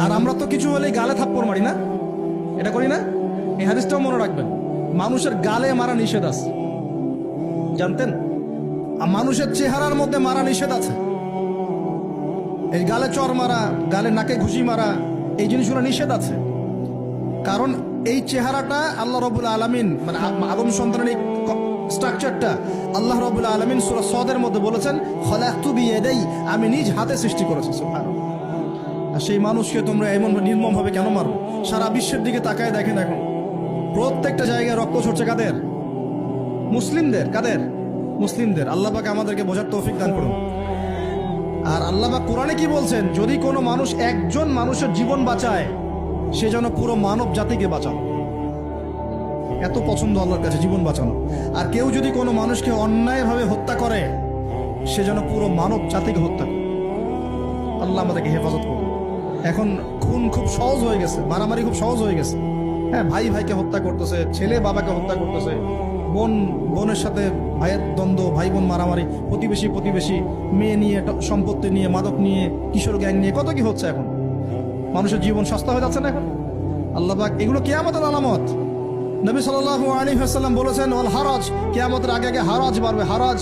আর আমরা তো কিছু হলেই গালে থাপ্পড় মারি না, এটা করি না? এই হাদিসটাও মনে রাখবেন, মানুষের গালে মারা নিষেধ আছে, জানতেন? আর মানুষের চেহারার মধ্যে মারা নিষেধ আছে। এই গালে চর মারা, গালে নাকে ঘুষি মারা, এই জিনিসগুলো নিষেধ আছে। কারণ এই চেহারাটা আল্লাহ রাব্বুল আলামিন, মানে আদম সন্তানের এই স্ট্রাকচারটা আল্লাহ রাব্বুল আলামিন সূরা সদের মধ্যে বলেছেন, খলাকতু বিয়াদাই, আমি নিজ হাতে সৃষ্টি করেছি। সুবহানাল্লাহ। আর সেই মানুষকে তোমরা এমন নির্মম ভাবে কেন মারো? সারা বিশ্বের দিকে তাকায় দেখেন, এখন প্রত্যেকটা জায়গায় রক্ত ঝরছে। কাদের? মুসলিমদের। কাদের? মুসলিমদের। আল্লাহ পাক আমাদেরকে বোঝার তৌফিক দান করুন। আর আল্লাহ পাক কোরআনে কি বলছেন? যদি কোনো মানুষ একজন মানুষের জীবন বাঁচায়, সে যেন পুরো মানব জাতিকে বাঁচানো। এত পছন্দ আল্লাহর কাছে জীবন বাঁচানো। আর কেউ যদি কোনো মানুষকে অন্যায়ভাবে হত্যা করে, সে যেন পুরো মানব জাতিকে হত্যা করে। আল্লাহ আমাদেরকে হেফাজত করুন। এখন খুন খুব সহজ হয়ে গেছে, মারামারি খুব সহজ হয়ে গেছে। হ্যাঁ, ভাই ভাইকে হত্যা করতেছে, ছেলে বাবাকে হত্যা করতেছে, বোন বোনের সাথে ভাইয়ের দ্বন্দ্ব, ভাই বোন মারামারি, প্রতিবেশী মেয়ে নিয়ে, সম্পত্তি নিয়ে, মাদক নিয়ে, কিশোর গ্যাং নিয়ে, কত কি হচ্ছে। এখন মানুষের জীবন সস্তা হয়ে যাচ্ছে না এখন? আল্লাহ পাক এগুলো কিয়ামতের আলামত। নবী সাল্লাল্লাহু আলাইহি ওয়াসাল্লাম বলেছেন, ওয়াল হারাজ, কিয়ামতের আগে আগে হারাজ বাড়বে। হারাজ,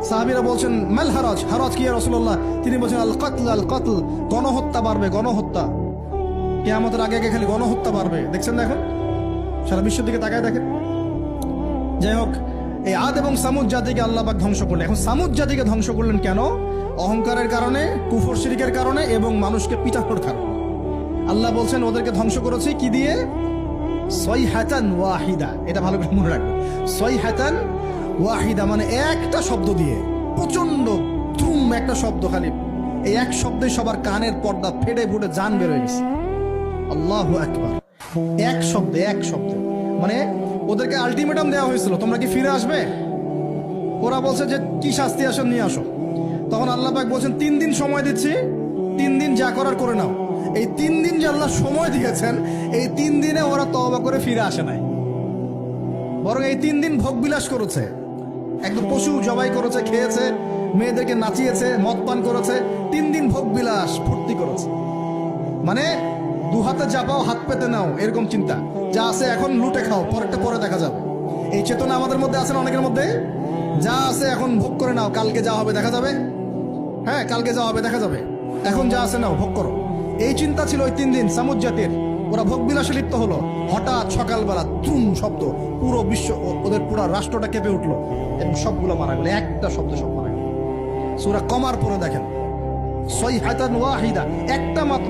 সাহাবীরা বলছেন, মাল হারাজ, হারাজ কি ইয়া রাসূলুল্লাহ? তিনি বলছেন, আল কতল, আল কতল, গণহত্যা বাড়বে, গণহত্যা। কিয়ামতের আগে আগে খালি গণহত্যা বাড়বে। দেখছেন না এখন? সারা বিশ্বের দিকে তাকায় দেখেন। যাই হোক, এই আদ এবং সামুদ জাতিকে আল্লাহ পাক ধ্বংস করলেন। এখন সামুদ জাতিকে ধ্বংস করলেন কেন? অহংকারের কারণে, কুফর শিরকের কারণে এবং মানুষকে পিটানোর কারণে। আল্লাহ বলছেন, ওদেরকে ধ্বংস করেছি কি দিয়ে? সাইহাতান ওয়াহিদা। এটা ভালো করে মনে রাখবেন, সাইহাতান ওয়াহিদা মানে একটা শব্দ দিয়ে, প্রচন্ড ধুম একটা শব্দ, খালি এই এক শব্দে সবার কানের পর্দা ফেটে ফুটে জান বের হয়ে গেছে। আল্লাহু আকবার। এক শব্দে মানে ওদেরকে আলটিমেটাম দেওয়া হয়েছিল, তোমরা কি ফিরে আসবে? ওরা বলছে যে কি শাস্তি আসেন নিয়ে আসো। তখন আল্লাহ পাক বলছেন, 3 দিন সময় দিচ্ছি, 3 দিন যা করার করে নাও। এই 3 দিন যে আল্লাহ সময় দিয়েছেন, এই 3 দিনে ওরা তওবা করে ফিরে আসে নাই, বরং এই 3 দিন ভোগ বিলাস করেছে। একদম পশু জবাই করেছে, খেয়েছে, মেয়েদেরকে নাচিয়েছে, মদ পান করেছে। 3 দিন ভোগ বিলাস ফুর্তি করেছে। মানে 2 হাতে চাপাও, হাত পেতে নাও, এরকম চিন্তা। যা আছে এখন লুটে খাও, পরেরটা পরে দেখা যাবে। এই চেতনা আমাদের মধ্যে আছে না? অনেকের মধ্যে। যা আছে এখন ভোগ করে নাও, কালকে যা হবে দেখা যাবে। হ্যাঁ, কালকে যা হবে দেখা যাবে, এখন যা আছে নাও, ভোগ করো। এই চিন্তা ছিল ওই 3 দিন সামুদ জাতির। ওরা ভোগ বিলাসে লিপ্ত হলো। হঠাৎ সকালবেলা তুম শব্দ, পুরো বিশ্ব, ওদের পুরো রাষ্ট্রটা কেঁপে উঠলো এবং সবগুলো মারা গেল। একটা শব্দ সব মারা গেল। সূরা কমার পরে দেখেন, সাইহাতান ওয়াহিদা, একটা মাত্র